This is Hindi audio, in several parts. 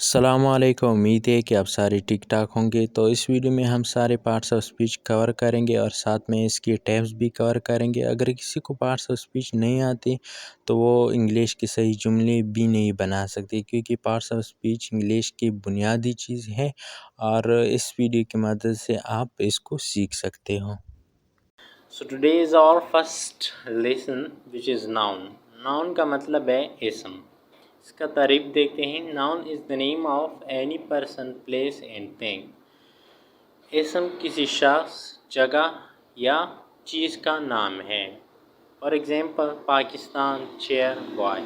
अस्सलामुअलैकुम। उम्मीद है कि आप सारे ठीक ठाक होंगे। तो इस वीडियो में हम सारे पार्ट्स ऑफ स्पीच कवर करेंगे और साथ में इसकी टिप्स भी कवर करेंगे। अगर किसी को पार्ट्स ऑफ स्पीच नहीं आती तो वो इंग्लिश के सही जुमले भी नहीं बना सकते, क्योंकि पार्ट्स ऑफ स्पीच इंग्लिश की बुनियादी चीज़ है और इस वीडियो की मदद से आप इसको सीख सकते हो। So today is our first lesson which is noun. Noun का मतलब है इसम। इसका तारीफ देखते हैं। Noun is the name of any person, place and thing. इसम किसी शख्स, जगह या चीज़ का नाम है। For example Pakistan, chair, boy.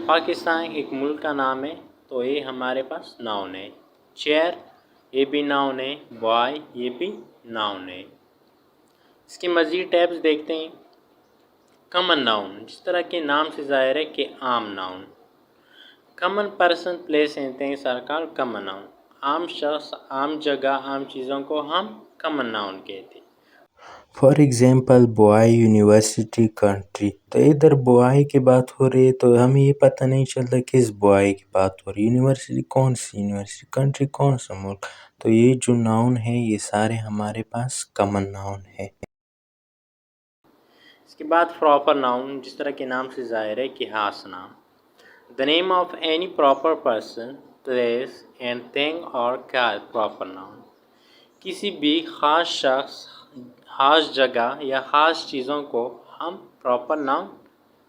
Pakistan एक मुल्क का नाम है, तो ये हमारे पास नाउन है। चेयर ये भी नाउन है, बॉय ये भी नाउन है। इसके मज़ीद टैब्स देखते हैं। कॉमन नाउन, जिस तरह के नाम से ज़ाहिर है कि आम noun. Common person, place and things are called common noun. आम शख्स, आम जगह, आम चीज़ों को हम कॉमन नाउन कहते हैं। For example boy, university, country. तो इधर बॉय की बात हो रही है तो हमें ये पता नहीं चलता किस बॉय की बात हो रही है। यूनिवर्सिटी कौन सी यूनिवर्सिटी, कंट्री कौन सा मुल्क। तो ये जो नाउन है ये सारे हमारे पास कॉमन नाउन है। इसके बाद प्रॉपर नाउन, जिस तरह के नाम से ज़ाहिर है कि खास नाम। The name of any proper person, place and thing और प्रॉपर नाउन। किसी भी ख़ास शख्स, ख़ास जगह या ख़ास चीज़ों को हम प्रॉपर नाउन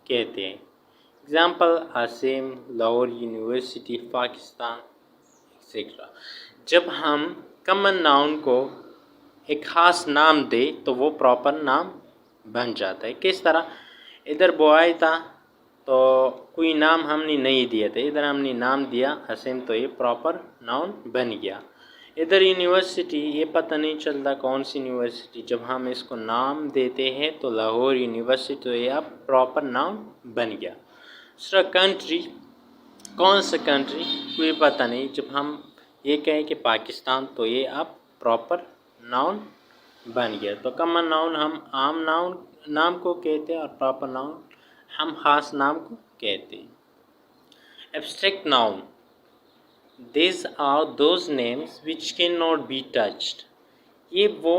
कहते हैं। Example Asim, Lahore university, Pakistan etcetera. जब हम कॉमन नाउन को एक ख़ास नाम दे तो वो प्रॉपर नाम बन जाता है। किस तरह, इधर बॉय था तो कोई नाम हमने नहीं दिया था, इधर हमने नाम दिया हसीम, तो ये प्रॉपर नाउन बन गया। इधर यूनिवर्सिटी, ये पता नहीं चलता कौन सी यूनिवर्सिटी, जब हम इसको नाम देते हैं तो लाहौर यूनिवर्सिटी, तो ये अब प्रॉपर नाउन बन गया। दूसरा कंट्री, कौन सा कंट्री कोई पता नहीं, जब हम ये कहें कि पाकिस्तान तो ये अब प्रॉपर नाउन बन गया। तो कॉमन नाउन हम आम नाम को कहते हैं और प्रॉपर नाउन हम ख़ास नाम को कहते हैं। Abstract noun, this are those names which can not be touched. ये वो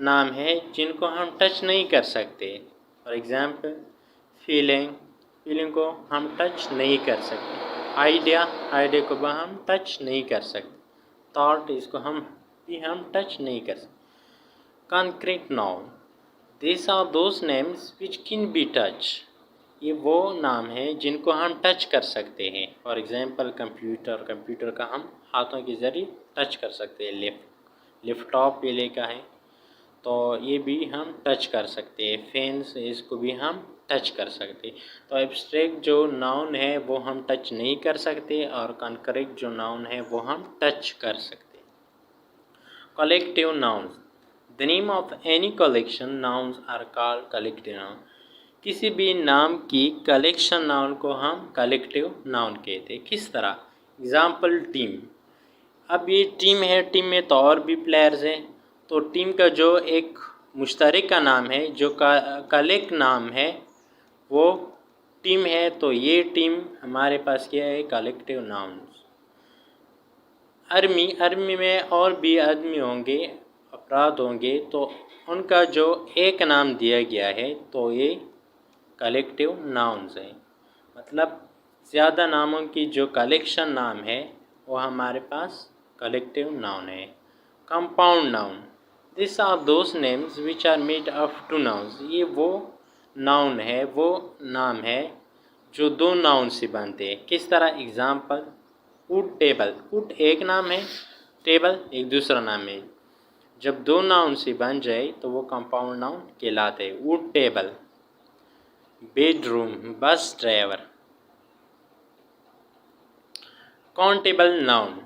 नाम है जिनको हम टच नहीं कर सकते। फॉर एग्ज़ाम्पल फीलिंग को हम टच नहीं कर सकते। आइडिया को भी हम टच नहीं कर सकते। थॉट, इसको हम टच नहीं कर सकते। Concrete noun, this are those names which can be touch. ये वो नाम है जिनको हम टच कर सकते हैं। फॉर एग्ज़ाम्पल कंप्यूटर का हम हाथों के ज़रिए टच कर सकते हैं। लैपटॉप ये लेका है तो ये भी हम टच कर सकते हैं। फैंस, इसको भी हम टच कर सकते हैं। तो एब्स्ट्रैक्ट जो नाउन है वो हम टच नहीं कर सकते और कॉन्क्रीट जो नाउन है वो हम टच कर सकते हैं। Collective noun, the name of any collection nouns are called collective noun. किसी भी नाम की कलेक्शन नाउन को हम कलेक्टिव नाउन कहते हैं। किस तरह, एग्ज़ाम्पल टीम। अब ये टीम है, टीम में तो और भी प्लेयर्स हैं, तो टीम का जो एक मुश्तरक का नाम है, जो कलेक्ट नाम है, वो टीम है। तो ये टीम हमारे पास क्या है, कलेक्टिव नाउन। आर्मी में और भी आदमी होंगे, अफराद होंगे, तो उनका जो एक नाम दिया गया है तो ये कलेक्टिव नाउन्स है। मतलब ज़्यादा नामों की जो कलेक्शन नाम है वो हमारे पास कलेक्टिव नाउन है। Compound noun, this are those names which are made of two nouns. ये वो नाउन है, वो नाम है जो दो नाउन से बनते हैं। किस तरह, एग्ज़ाम्पल वुड, टेबल। वुड एक नाम है, टेबल एक दूसरा नाम है। जब दो नाउन से बन जाए तो वो कंपाउंड नाउन कहलाते हैं। Would table, bedroom, bus driver. Countable noun,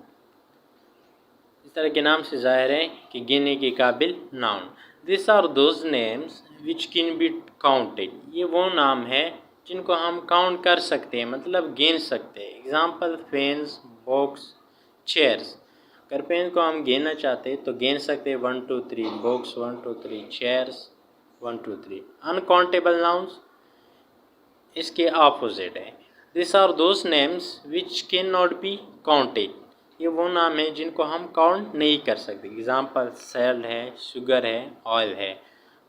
इस तरह के नाम से जाहिर है कि गिनने के काबिल noun. This are those names which can be counted. ये वो नाम है जिनको हम काउंट कर सकते हैं, मतलब गिन सकते हैं। Example fans, box, chairs. अगर पेन को हम गिनना चाहते हैं तो गिन सकते हैं 1 2 3, बॉक्स 1 2 3, चेयर्स 1 2 3। अनकाउंटेबल नाउन्स इसके ऑपोजिट है। This are those names which can not be counted. ये वो नाम है जिनको हम काउंट नहीं कर सकते। एग्जाम्पल सैल्ड है, शुगर है, ऑयल है।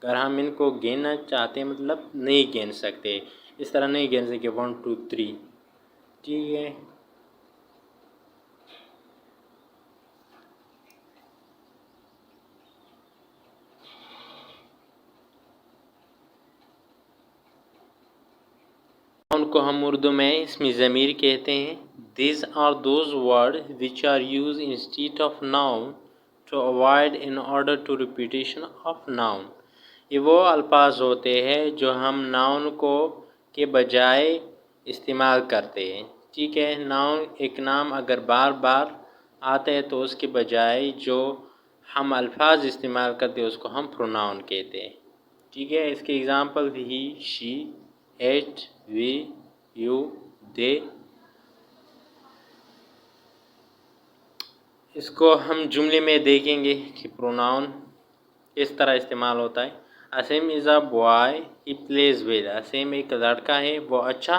अगर हम इनको गिनना चाहते हैं मतलब नहीं गिन सकते, इस तरह नहीं गिन सकते 1 2 3। ठीक है, उनको हम उर्दू में इसमें ज़मीर कहते हैं। These are those words which are used instead of noun to avoid in order to repetition of noun। ये वो अल्फाज होते हैं जो हम नाउन को के बजाय इस्तेमाल करते हैं। ठीक है, नाउन एक नाम अगर बार बार आता है तो उसके बजाय जो हम अल्फाज इस्तेमाल करते हैं उसको हम प्रोनाउन कहते हैं। ठीक है, इसके example he, she, it, we, you, they. इसको हम जुमले में देखेंगे कि प्रोनाउन किस तरह इस्तेमाल होता है। Aseem is a boy, he plays well. Aseem एक लड़का है, वो अच्छा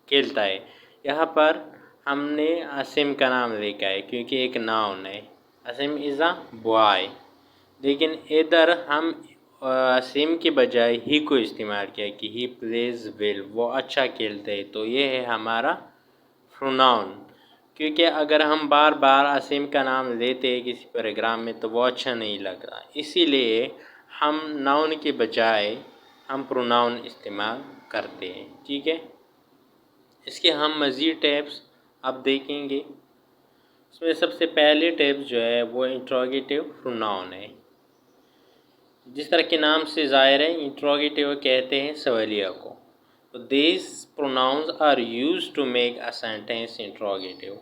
खेलता है। यहाँ पर हमने असीम का नाम लिखा है क्योंकि एक नाउन है। असीम इज़ अ बॉय, लेकिन इधर हम असीम के बजाय ही को इस्तेमाल किया कि ही प्लेज वेल, वो अच्छा खेलते हैं। तो ये है हमारा प्रोनाउन। क्योंकि अगर हम बार बार असीम का नाम लेते हैं किसी पैराग्राफ में तो वो अच्छा नहीं लगता, इसीलिए हम नाउन के बजाय हम प्रोनाउन इस्तेमाल करते हैं। ठीक है, इसके हम मज़ीद टैब्स अब देखेंगे। इसमें सबसे पहले टैब जो है वो इंट्रोगेटिव प्रोनाउन है। जिस तरह के नाम से ज़ाहिर है, इंट्रोगेटिव कहते हैं सवालिया को। तो this pronouns are used to make a sentence interrogative.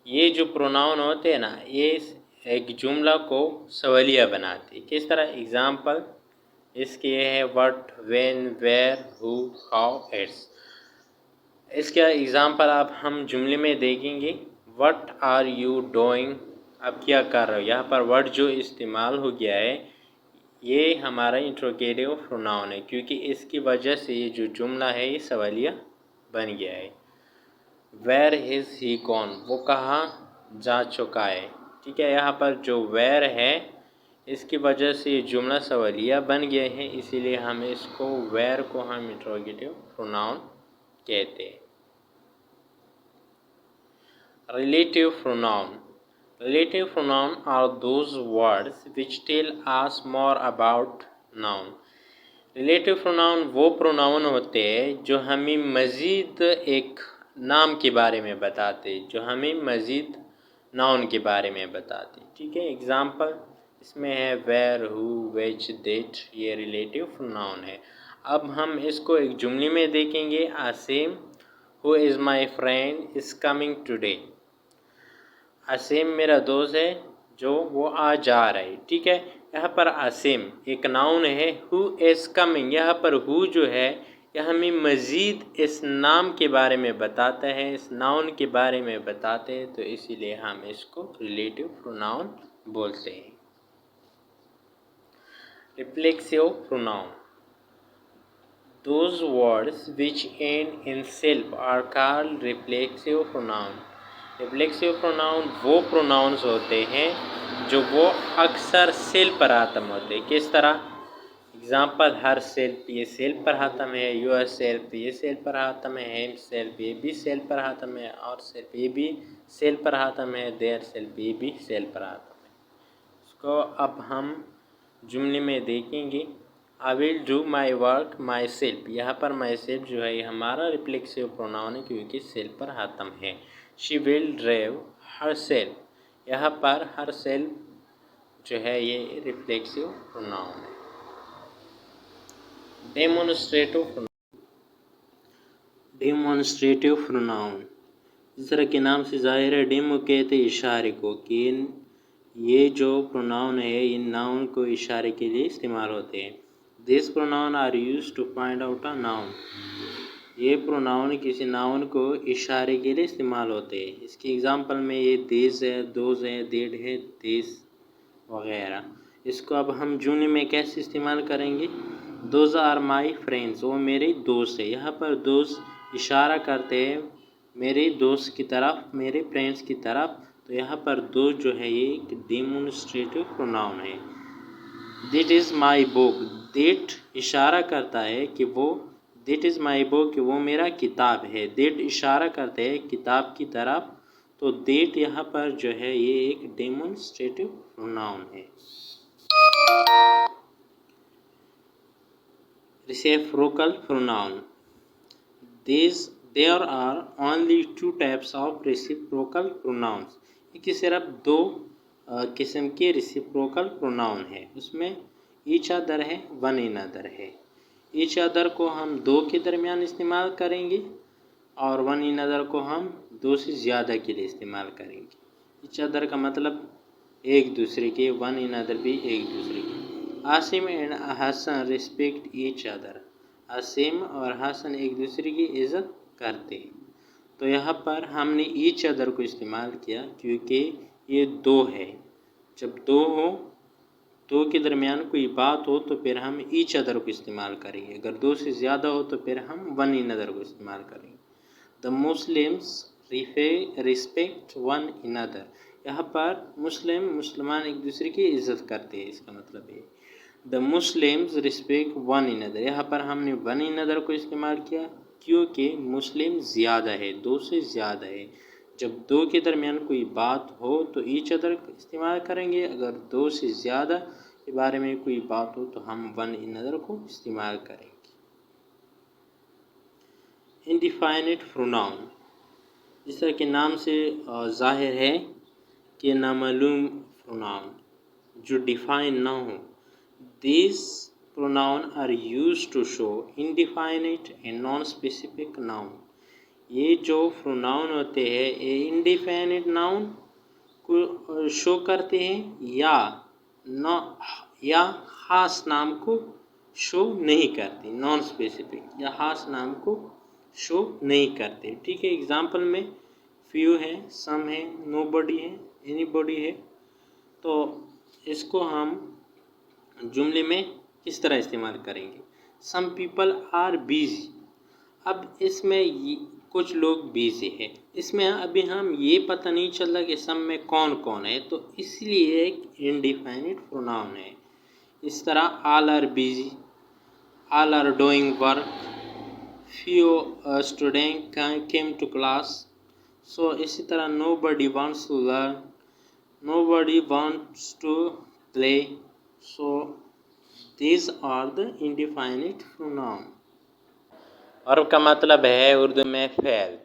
ये जो प्रोनाउन होते हैं ना, ये एक जुमला को सवालिया बनाते हैं। किस तरह? एग्जाम्पल इसके है what, when, where, who, how, its. इसका एग्जाम्पल अब हम जुमले में देखेंगे। व्हाट आर यू डूइंग, अब क्या कर रहे हो। यहाँ पर वर्ड जो इस्तेमाल हो गया है ये हमारा इंट्रोगेटिव प्रोनाउन है क्योंकि इसकी वजह से ये जो जुमला है ये सवालिया बन गया है। वेयर इज़ ही गॉन, वो कहाँ जा चुका है। ठीक है, यहाँ पर जो वेयर है इसकी वजह से ये जुमला सवालिया बन गया है, इसीलिए हम इसको वेयर को हम इंट्रोगेटिव प्रोनाउन कहते हैं। Relative pronoun. Relative pronoun are those words which tell us more about noun। Relative pronoun वो pronoun होते हैं जो हमें मज़ीद एक नाम के बारे में बताते, जो हमें मज़ीद नाउन के बारे में बताते। ठीक है, एग्जाम्पल इसमें है वेयर, हु, विच, दैट, ये रिलेटिव प्रोनाउन है। अब हम इसको एक जुमले में देखेंगे। Asim who is my friend is coming today. Aseem मेरा दोस्त है जो वो आज जा रहा है। ठीक है, यहाँ पर असीम एक नाउन है। हु इज़ कमिंग, यहाँ पर हु जो है यह हमें मज़ीद इस नाम के बारे में बताता है, इस नाउन के बारे में बताते हैं, तो इसीलिए हम इसको रिलेटिव प्रोनाउन बोलते हैं। Reflexive pronoun. Those words which end in self are called reflexive pronoun। Reflexive pronoun वो प्रोनाउंस होते हैं जो वो अक्सर सेल्फ पर आत्म होते हैं। किस तरह? एग्जाम्पल हर सेल्फ, ये सेल्फ पर आत्म है। यूर सेल्फ, ये सेल्फ पर आत्म है। हिम सेल्फ, ये भी सेल्फ पर आत्म है। और सेल्फ, ये भी सेल्फ पर आत्म है। देयर सेल्फ, ये भी सेल्फ पर आत्म है। इसको अब हम जुमले में देखेंगे। I will do my work my self. यहाँ पर माई सेल्फ जो है ये हमारा रिफ्लेक्सिव प्रोनाउन है क्योंकि सेल्फ पर आत्म है। She will drive her self, यहाँ पर हर सेल्फ जो है ये रिफ्लेक्सिव प्रोनाउन है। Demonstrative pronoun. डेमोन्स्ट्रेटिव प्रोनाउन इस तरह के नाम से ज़ाहिर है। डेमो कहते हैं इशारे को, कि ये जो प्रोनाउन है इन नाउन को इशारे के लिए इस्तेमाल होते हैं। This pronoun are used to find out a noun. ये प्रोनाउन किसी नाउन को इशारे के लिए इस्तेमाल होते हैं। इसके एग्जांपल में ये दिस है, दोज है, देड है, दिस वगैरह। इसको अब हम जुमले में कैसे इस्तेमाल करेंगे? दोज आर माई फ्रेंड्स, वो मेरे दोस्त है। यहाँ पर दोस्त इशारा करते हैं मेरे दोस्त की तरफ, मेरे फ्रेंड्स की तरफ। तो यहाँ पर दोस्त जो है ये एक डेमोन्स्ट्रेटिव प्रोनाउन है। That is my book, that इशारा करता है कि वो, दैट इज़ माई बुक कि वो मेरा किताब है। दैट इशारा करते हैं किताब की तरफ। तो दैट यहाँ पर जो है ये एक डेमोन्स्ट्रेटिव प्रोनाउन है। Reciprocal pronoun. There are only two types of reciprocal pronouns। कि सिर्फ दो किस्म के रेसिप्रोकल प्रोनाउन है। उसमें ईच अदर है, वन इन अदर है। ईच अदर को हम दो के दरमियान इस्तेमाल करेंगे और वन इन अदर को हम दो से ज़्यादा के लिए इस्तेमाल करेंगे। ईच अदर का मतलब एक दूसरे के, वन इन अदर भी एक दूसरे के। Asim and Hasan respect each other. Asim और हसन एक दूसरे की इज़्ज़त करते हैं। तो यहाँ पर हमने ईच अदर को इस्तेमाल किया क्योंकि ये दो है। जब दो हो, दो के दरमियान कोई बात हो तो फिर हम ईच अदर को इस्तेमाल करेंगे। अगर दो से ज़्यादा हो तो फिर हम वन इन अदर को इस्तेमाल करेंगे। The Muslims respect one in other. यहाँ पर मुसलमान एक दूसरे की इज़्ज़त करते हैं, इसका मतलब है। The Muslims respect one in other. यहाँ पर हमने वन इन अदर को इस्तेमाल किया क्योंकि मुस्लिम ज़्यादा है, दो से ज़्यादा है। जब दो के दरमियान कोई बात हो तो ईच अदर इस्तेमाल करेंगे। अगर दो से ज़्यादा के बारे में कोई बात हो तो हम वन इन अदर को इस्तेमाल करेंगे। इनडिफाइनिट प्रोनाउन। जिस तरह के नाम से ज़ाहिर है कि नामालूम प्रोनाउन जो डिफाइन ना हो। These pronouns are used to show indefinite and non-specific noun। ये जो प्रोनाउन होते हैं ये इंडिफाइनिट नाउन को शो करते हैं या खास नाम को शो नहीं करते। नॉन स्पेसिफिक या खास नाम को शो नहीं करते। ठीक है, एग्जाम्पल में फ्यू है, सम है, नोबडी है, एनीबॉडी है। तो इसको हम जुमले में किस तरह इस्तेमाल करेंगे। Some people are busy. अब इसमें कुछ लोग बिजी है, इसमें अभी हम ये पता नहीं चल रहा कि सम में कौन कौन है, तो इसलिए एक इनडिफाइनिट प्रोनाउन है। इस तरह all are busy, all are doing work, few student came to class. So इसी तरह nobody wants to learn, nobody wants to play. So these are the indefinite pronoun। और का मतलब है उर्दू में फ़ेल।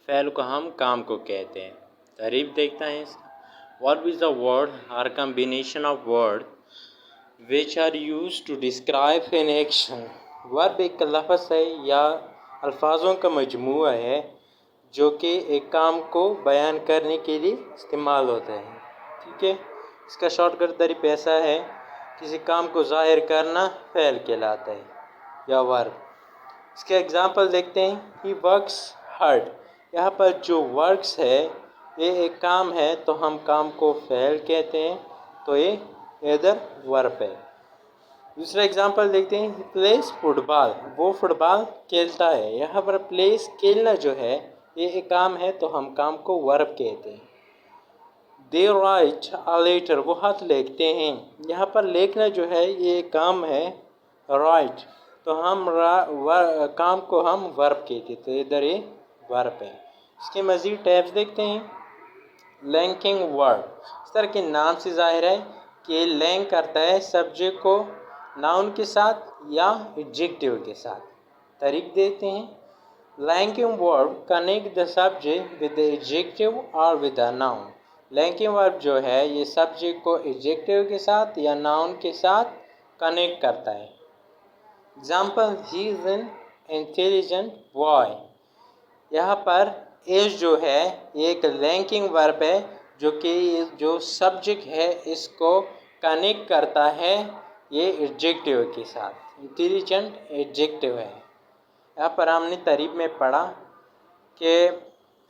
फ़ेल को हम काम को कहते हैं। तारीफ देखता है इसका। Verb is a word or combination of word which are use to describe an action. Verb एक लफ्ज़ है या अल्फाजों का मजमूआ है जो कि एक काम को बयान करने के लिए इस्तेमाल होता है। ठीक है, इसका शॉर्टकट तरीका ऐसा है, किसी काम को ज़ाहिर करना फ़ेल कहलाता है या वर्ब। इसके एग्जांपल देखते हैं। He works hard. यहाँ पर जो वर्क्स है ये एक काम है तो हम काम को फ़ेल कहते हैं, तो ये इधर वर्ब है। दूसरा एग्जांपल देखते हैं। ही प्लेस फुटबॉल। वो फुटबॉल खेलता है। यहाँ पर प्लेस खेलना जो है ये एक काम है तो हम काम को वर्ब कहते हैं। दे राइट अ लेटर। वो खत लिखते हैं। यहाँ पर लिखना जो है ये काम है राइट, तो हम काम को हम वर्ब कहते हैं, तो इधर ये वर्ब है। इसके मज़ीद टैब्स देखते हैं। Linking verb. इस तरह के नाम से जाहिर है कि लिंक करता है सब्जेक्ट को नाउन के साथ या एडजेक्टिव के साथ। तरीक़ देखते हैं। Linking verb connect the subject with the adjective और with the noun. Linking verb जो है ये सब्जेक्ट को एडजेक्टिव के साथ या नाउन के साथ कनेक्ट करता है। Example, he is an intelligent boy. यहाँ पर इज जो है ये एक लिंकिंग वर्ब है जो कि जो सब्जेक्ट है इसको कनेक्ट करता है ये एडजेक्टिव के साथ। इंटेलिजेंट एडजेक्टिव है। यहाँ पर हमने तारीफ में पढ़ा कि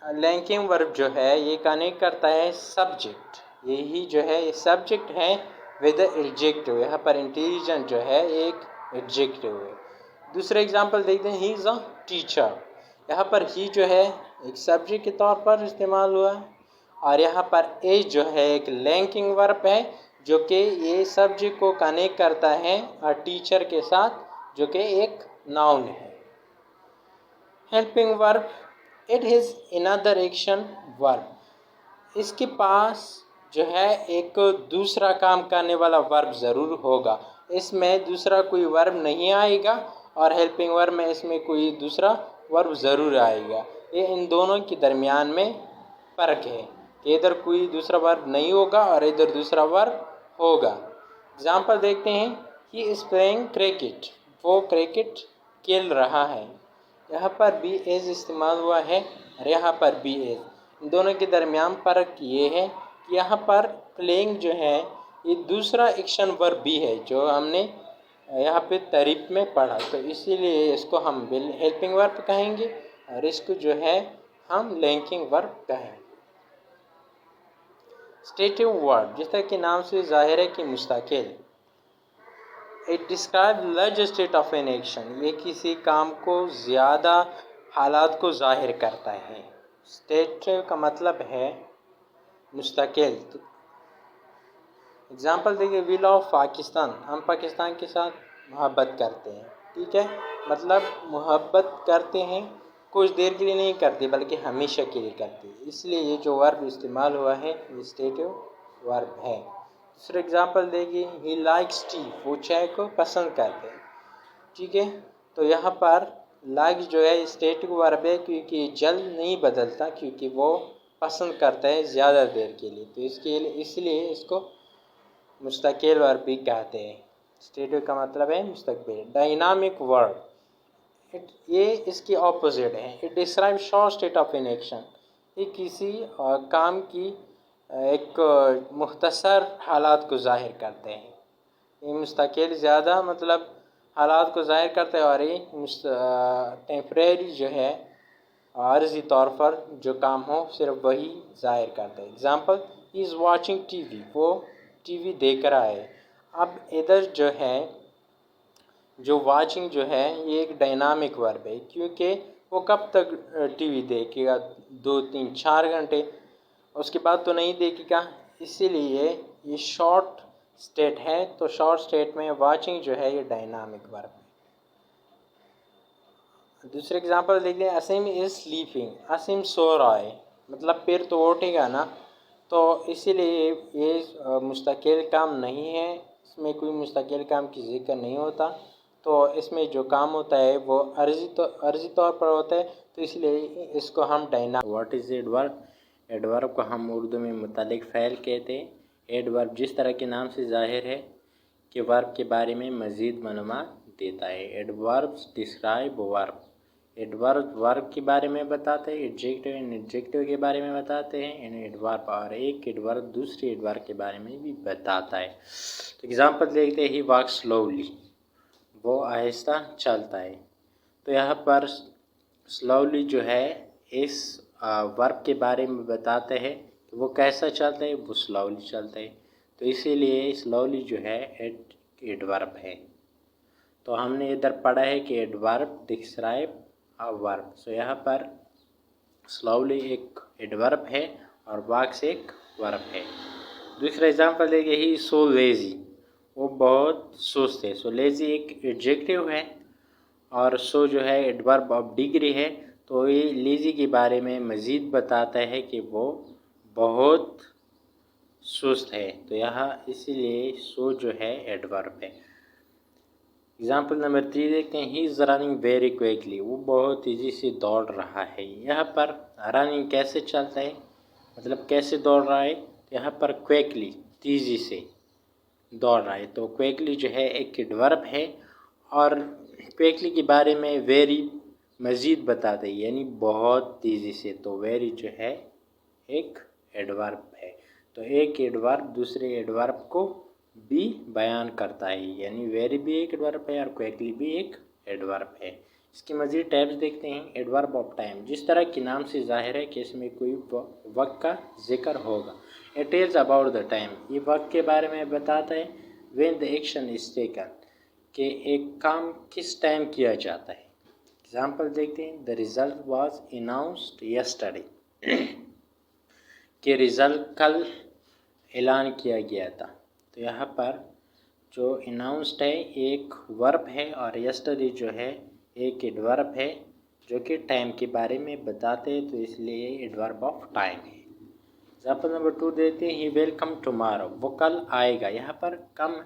लिंकिंग वर्ब जो है ये कनेक्ट करता है सब्जेक्ट, यही जो है ये सब्जेक्ट है विद एडजेक्टिव। यहाँ पर इंटेलिजेंट जो है एक एडजेक्टिव है। दूसरा एग्जांपल देखते हैं। He is a teacher. यहाँ पर ही जो है एक सब्जेक्ट के तौर पर इस्तेमाल हुआ है। और यहाँ पर इज जो है एक लिंकिंग वर्ब है जो कि ये सब्जेक्ट को कनेक्ट करता है और टीचर के साथ, जो कि एक नाउन है। Helping verb, it is another action verb, इसके पास जो है एक दूसरा काम करने वाला वर्ब ज़रूर होगा। इसमें दूसरा कोई वर्ब नहीं आएगा और हेल्पिंग वर्ब में इसमें कोई दूसरा वर्ब ज़रूर आएगा। ये इन दोनों के दरमियान में फ़र्क है कि इधर कोई दूसरा वर्ब नहीं होगा और इधर दूसरा वर्ब होगा। एग्जाम्पल देखते हैं। ही इज़ प्लेइंग क्रिकेट, वो क्रिकेट खेल रहा है। यहाँ पर बी एज इस्तेमाल हुआ है और यहाँ पर बी एज। इन दोनों के दरमियान फ़र्क ये है कि यहाँ पर प्लेइंग जो है ये दूसरा एक्शन वर्ब भी है जो हमने यहाँ पे तारीफ में पढ़ा, तो इसीलिए इसको हम हेल्पिंग वर्ब कहेंगे और इसको जो है हम लिंकिंग वर्ब कहेंगे। स्टेटिव वर्ब, जिस तरह के नाम से जाहिर है कि मुस्तकिल। It describe large state of an action, ये किसी काम को ज़्यादा हालात को जाहिर करता है। स्टेटिव का मतलब है मुस्तकिल। एग्जाम्पल देखिए, वी लव पाकिस्तान, हम पाकिस्तान के साथ मोहब्बत करते हैं। ठीक है, मतलब मोहब्बत करते हैं, कुछ देर के लिए नहीं करते बल्कि हमेशा के लिए करते हैं, इसलिए ये जो वर्ब इस्तेमाल हुआ है ये स्टेटिव वर्ब है। दूसरा एग्जाम्पल देखिए, ही लाइक्स टी, वो चाय को पसंद करते हैं। ठीक है, तो यहाँ पर लाइक जो है स्टेटिव वर्ब है क्योंकि जल्द नहीं बदलता, क्योंकि वो पसंद करता है ज़्यादा देर के लिए, तो इसलिए इसको मुस्तकिल वर्ब भी कहते हैं। स्टेटिव का मतलब है मुस्तकबिल। डायनामिक वर्ब, ये इसकी ऑपोजिट है। It describe short state of an action, ये किसी काम की एक मुख्तसर हालात को ज़ाहिर करते हैं। ये मुस्तकिल ज़्यादा मतलब हालात को ज़ाहिर करते हैं और ये टेम्परेरी जो है आर्जी तौर पर जो काम हो सिर्फ वही ज़ाहिर करते हैं। Example, he is watching TV, वो टीवी देख रहा है। अब इधर जो है जो वाचिंग जो है ये एक डायनामिक वर्ब है क्योंकि वो कब तक टीवी देखेगा, 2 3 4 घंटे, उसके बाद तो नहीं देखेगा, इसीलिए ये शॉर्ट स्टेट है। तो शॉर्ट स्टेट में वाचिंग जो है ये डायनामिक वर्ब है। दूसरे एग्जांपल देख लें, असीम इज़ स्लीपिंग, असीम सो रहा है, मतलब फिर तो उठेगा ना, तो इसीलिए ये मुस्तकिल काम नहीं है, इसमें कोई मुस्तकिल काम की जिक्र नहीं होता, तो इसमें जो काम होता है वो अर्जी तौर पर होता है, तो इसलिए इसको हम व्हाट इज़ एडवर्ब? एडवर्ब को हम उर्दू में मुतल्लिक फ़ैल कहते हैं। एडवर्ब जिस तरह के नाम से जाहिर है कि वर्ब के बारे में मज़ीद मालूमात देता है। Adverbs describe verb, adverb verb के बारे में बताते हैं, एडजेक्टिव एंड एडजेक्टिव के बारे में बताते हैं, एंड एडवर्ब और एक एडवर्ब दूसरे एडवर्ब के बारे में भी बताता है। तो एग्जांपल देखते हैं, ही वॉक स्लोली, वो आहिस्ता चलता है। तो यहाँ पर स्लोली जो है इस वर्ब के बारे में बताते हैं कि वो कैसा चलता है, वो स्लोली चलता है, तो इसीलिए स्लोली जो है एडवर्ब है। तो हमने इधर पढ़ा है कि एडवर्ब डिस्क्राइब अ वर्ब, सो यहाँ पर स्लोली एक एडवर्ब है और वॉक्स एक वर्ब है। दूसरा एग्जांपल देखिए, ही सो लेजी, वो बहुत सुस्त है। सो लेजी एक एडजेक्टिव है और सो जो है एडवर्ब ऑफ डिग्री है, तो ये लेजी के बारे में मज़ीद बताता है कि वो बहुत सुस्त है, तो यहाँ इसीलिए सो जो है एडवर्ब है। एग्जाम्पल नंबर 3 देखते हैं, he is running very quickly, वो बहुत तेज़ी से दौड़ रहा है। यहाँ पर रनिंग कैसे चलता है, मतलब कैसे दौड़ रहा है, यहाँ पर क्विकली तेज़ी से दौड़ रहा है, तो क्विकली जो है एक एडवर्ब है और क्विकली के बारे में वेरी मज़ीद बताते हैं, यानी बहुत तेज़ी से, तो वेरी जो है एक एडवर्ब है। तो एक एडवर्ब दूसरे एडवर्ब को भी बयान करता है, यानी वेरी भी एक एडवर्ब है और क्विकली भी एक एडवर्ब है। इसकी मज़ीद टाइप्स देखते हैं। एडवर्ब ऑफ टाइम, जिस तरह के नाम से जाहिर है कि इसमें कोई वक्त का जिक्र होगा। It is about the time, ये वक्त के बारे में बताता है। When the action is taken, कि एक काम किस टाइम किया जाता है, एग्जाम्पल देखते हैं। The result was announced yesterday, कि रिज़ल्ट कल ऐलान किया गया था। तो यहाँ पर जो अनाउंस्ड है एक वर्ब है और यस्टरडे जो है एक एडवर्ब है जो कि टाइम के बारे में बताते हैं, तो इसलिए एडवर्ब ऑफ टाइम है। एग्जाम्पल नंबर 2 देते हैं। ही विल कम टुमारो, वो कल आएगा। यहाँ पर कम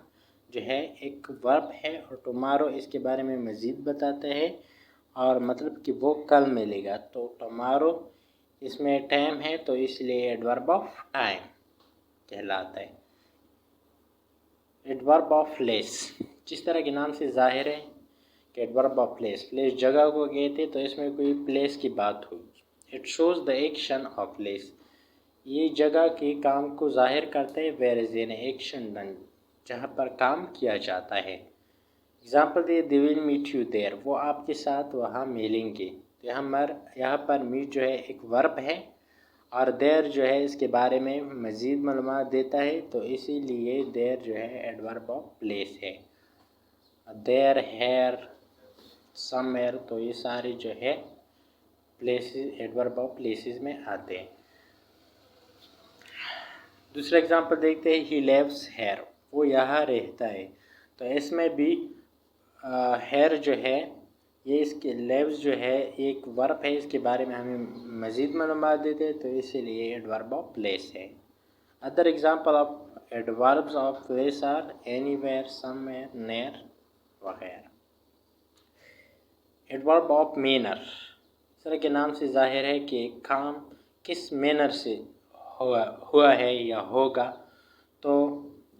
जो है एक वर्ब है और टुमारो इसके बारे में मज़ीद बताते हैं और मतलब कि वो कल मिलेगा। तो टुमारो इसमें टाइम है तो इसलिए एडवर्ब ऑफ टाइम कहलाता है। एडवर्ब ऑफ प्लेस जिस तरह के नाम से जाहिर है कि एडवर्ब ऑफ प्लेस, प्लेस जगह को कहते तो इसमें कोई प्लेस की बात हुई। It shows the action of place, ये जगह के काम को जाहिर करते हैं। Where is an action done, जहाँ पर काम किया जाता है। Example they, they will meet you there, वो आपके साथ वहाँ मिलेंगे। तो यहाँ पर मीट जो है एक वर्ब है और देयर जो है इसके बारे में मज़ीद मालूमात देता है, तो इसीलिए देयर जो है एडवर्ब ऑफ प्लेस है। देयर, हेयर, समवेयर, तो ये सारे जो है प्लेसेस एडवर्ब ऑफ प्लेसेस में आते हैं। दूसरा एग्जांपल देखते हैं। ही लिव्स हेयर, वो यहाँ रहता है। तो इसमें भी हेयर जो है ये इसके लिव्स जो है एक वर्ब है, इसके बारे में हमें मज़ीद मालूमात देते हैं, तो इसीलिए एडवर्ब ऑफ प्लेस है। Other example of adverbs of place are anywhere, somewhere, near वगैरह। एडवर्ब ऑफ मैनर, इस तरह के नाम से जाहिर है कि एक काम किस मैनर से हुआ है या होगा, तो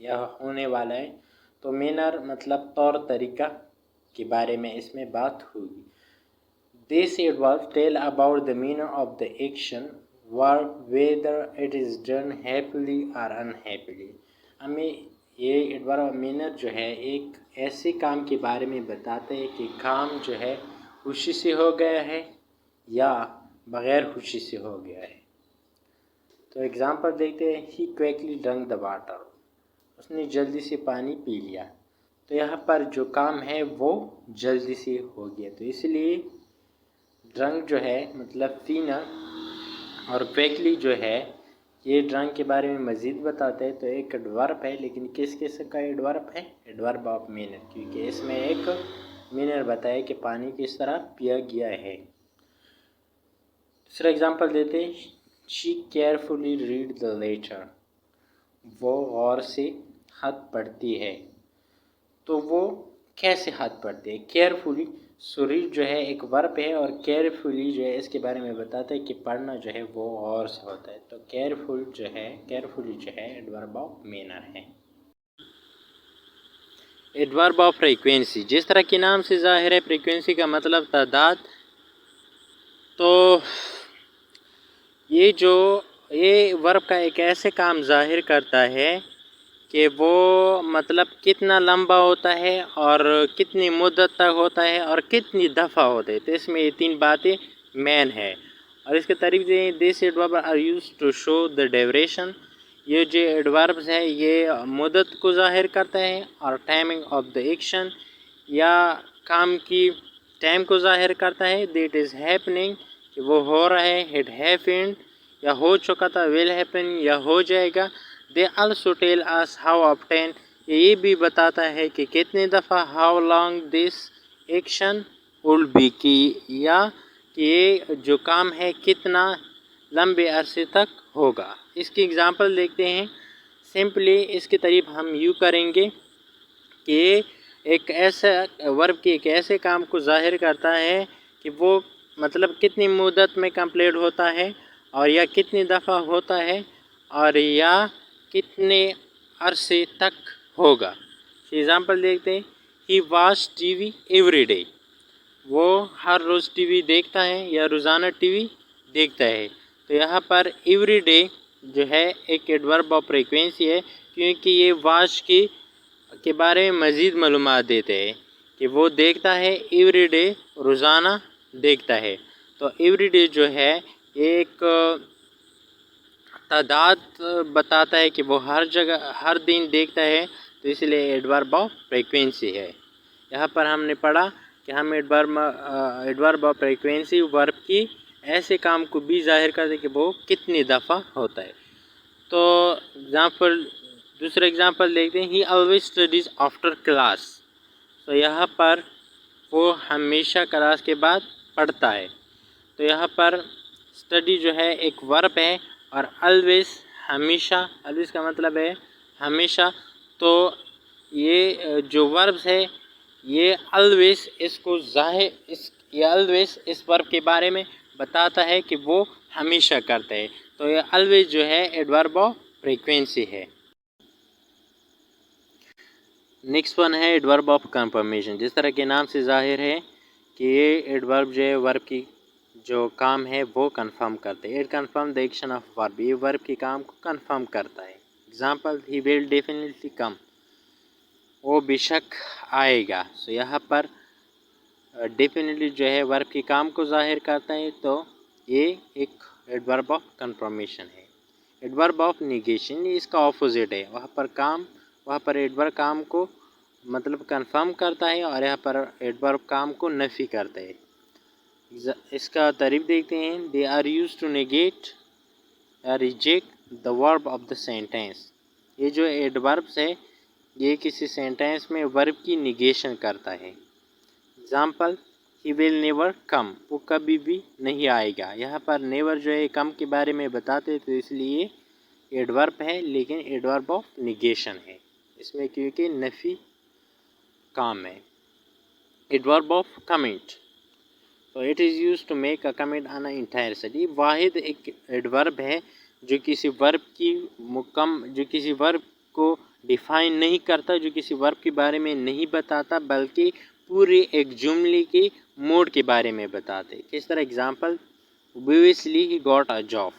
यह होने वाला है। तो मैनर मतलब तौर तरीका के बारे में इसमें बात हुई। This adverb tell about the manner of the action verb whether it is done happily और अनहैप्पीली। हमें ये एडवर्ब मैनर जो है एक ऐसे काम के बारे में बताते हैं कि काम जो है खुशी से हो गया है या बग़ैर खुशी से हो गया है। तो एग्ज़ाम्पल देखते हैं। ही क्विकली ड्रंक द वाटर, उसने जल्दी से पानी पी लिया। तो यहाँ पर जो काम है वो जल्दी से हो गया, तो इसलिए ड्रंक जो है मतलब पीना और क्विकली जो है ये ड्रंक के बारे में मज़ीद बताते हैं। तो एक एडवर्ब है, लेकिन किस किस्म का एडवर्ब है? एडवर्ब ऑफ मैनर, क्योंकि इसमें एक मैनर बताया कि पानी किस तरह पिया गया है। दूसरा एग्जांपल देते हैं। She carefully read the letter, वो गौर से खत पढ़ती है। तो वो कैसे खत पढ़ती है? केयरफुली, सो रीड जो है एक वर्ब है और केयरफुली जो है इसके बारे में बताता है कि पढ़ना जो है वो गौर से होता है। तो केयरफुली जो है एडवर्ब ऑफ मैनर है। एडवर्ब ऑफ फ्रीक्वेंसी, जिस तरह के नाम से जाहिर है फ्रीक्वेंसी का मतलब तादाद। तो ये वर्ब का एक ऐसे काम जाहिर करता है कि वो मतलब कितना लंबा होता है और कितनी मुद्दत तक होता है और कितनी दफ़ा होता है। तो इसमें ये तीन बातें मेन है और इसके तरीके this adverb are use to show the duration, ये जो एडवर्ब्स है ये मुद्दत को जाहिर करता है और टाइमिंग ऑफ द एक्शन या काम की टाइम को जाहिर करता है। दैट इज़ हैपनिंग, कि वो हो रहा है। इट हैपेंड, या हो चुका था। विल हैपन, या हो जाएगा। They also tell us how often, ये भी बताता है कि कितनी दफ़ा। How long this action will be, की या कि ये जो काम है कितना लंबे अरसे तक होगा। इसकी एग्ज़ाम्पल देखते हैं। सिंपली इसकी तारीफ हम यूँ करेंगे कि एक ऐसा वर्ब की एक ऐसे काम को जाहिर करता है कि वो मतलब कितनी मुद्दत में कंप्लीट होता है और या कितनी दफ़ा होता है और या कितने अरसे तक होगा। एग्ज़ाम्पल देखते हैं। ही वॉच टीवी एवरी डे, वो हर रोज़ टीवी देखता है या रोज़ाना टीवी देखता है। तो यहाँ पर एवरी डे जो है एक एडवर्ब ऑफ फ्रीक्वेंसी है, क्योंकि ये वॉच के बारे में मज़ीद मालूमात देते हैं कि वो देखता है एवरी डे, रोज़ाना देखता है। तो एवरी डे जो है एक तादाद बताता है कि वो हर जगह हर दिन देखता है, तो इसलिए एडवर्ब ऑफ फ्रीक्वेंसी है। यहाँ पर हमने पढ़ा कि हम एडवर्ब ऑफ फ्रीक्वेंसी वर्ब की ऐसे काम को भी जाहिर करते हैं कि वो कितनी दफ़ा होता है। तो दूसरा एग्जांपल देखते हैं, ही ऑलवेज स्टडीज़ आफ्टर क्लास। तो यहाँ पर वो हमेशा क्लास के बाद पढ़ता है। तो यहाँ पर स्टडी जो है एक वर्ब है और ऑलवेज हमेशा, ऑलवेज का मतलब है हमेशा। तो ये जो वर्ब्स है ये ऑलवेज इसको ये ऑलवेज इस वर्ब के बारे में बताता है कि वो हमेशा करते हैं। तो ये ऑलवेज जो है एडवर्ब ऑफ फ्रीक्वेंसी है। नेक्स्ट वन है एडवर्ब ऑफ कंफर्मेशन। जिस तरह के नाम से जाहिर है कि ये एडवर्ब जो है वर्ब की जो काम है वो कंफर्म करते हैं। It confirm the action of verb, ये वर्ब के काम को कंफर्म करता है। Example, he will definitely come, वो बेशक आएगा। सो यहाँ पर डेफिनेटली जो है वर्ब के काम को जाहिर करता है, तो ये एक एडवर्ब ऑफ कंफर्मेशन है। एडवर्ब ऑफ निगेशन इसका ऑपोजिट है। वहाँ पर एडवर्ब काम को मतलब कंफर्म करता है और यहाँ पर एडवर्ब काम को नफी करता है। इसका तारीफ देखते हैं, they are use to negate reject the verb of the sentence. ये जो एडवर्ब्स है ये किसी सेंटेंस में वर्ब की निगेशन करता है। Example, he will never come, वो कभी भी नहीं आएगा। यहाँ पर नेवर जो है कम के बारे में बताते, तो इसलिए एडवर्ब है लेकिन एडवर्ब ऑफ निगेशन है इसमें, क्योंकि नफी काम है। एडवर्ब ऑफ कमेंट, तो it is use to make a comment on a entire set. ये वाहिद एक एडवर्ब है जो किसी वर्ब को डिफाइन नहीं करता, जो किसी वर्ब के बारे में नहीं बताता, बल्कि पूरे एक जुमले के मोड के बारे में बताते। किस तरह? Example, obviously he got a job.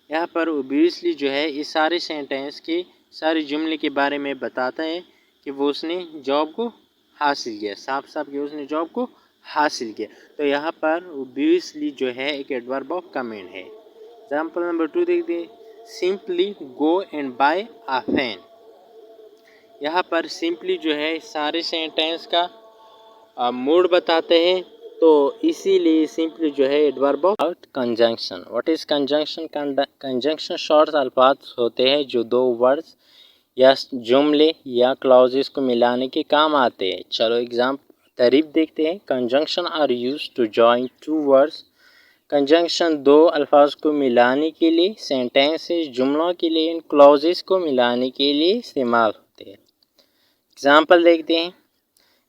यहाँ पर ऑब्वियसली जो है इस सारे सेंटेंस के सारे जुमले के बारे में बताता है कि वो उसने जॉब को हासिल किया, साफ साफ कि उसने जॉब को हासिल किया। तो यहाँ पर ऑब्वियसली जो है एक एडवर्ब ऑफ कमेंट है। एग्जाम्पल नंबर 2 देखते हैं, simply go and buy a fan. यहाँ पर सिंपली जो है सारे सेंटेंस का मोड बताते हैं, तो इसीलिए सिंपली जो है adverb of conjunction. What is conjunction? Conjunction short अल्फाज होते हैं जो दो वर्ड्स या जुमले या क्लॉजेस को मिलाने के काम आते हैं। चलो तारीफ देखते हैं। Conjunction are use to join two words. Conjunction दो अल्फाज को मिलाने के लिए, सेंटेंसेस जुमलों के लिए, इन क्लॉजेस को मिलाने के लिए इस्तेमाल होते हैं। एग्जाम्पल देखते हैं,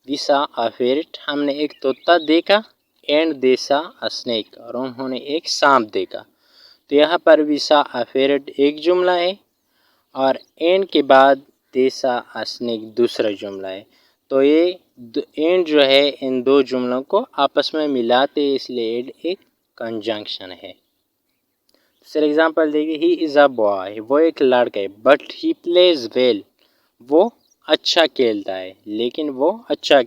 वी सॉ अ फेरट, हमने एक तोता देखा, and they saw a snake, और उन्होंने एक सांप देखा। तो यहाँ पर वी सॉ अ फेरट एक जुमला है और एंड के बाद दे सॉ अ स्नेक दूसरा जुमला है। तो ये एंड जो है इन दो जुमलों को आपस में मिलाते, इसलिए एक कंजंक्शन है। दूसरा एग्जाम्पल देखिए, ही इज़ अ बॉय, वो एक लड़का है, बट ही प्लेज वेल, वो अच्छा खेलता है, लेकिन वो अच्छा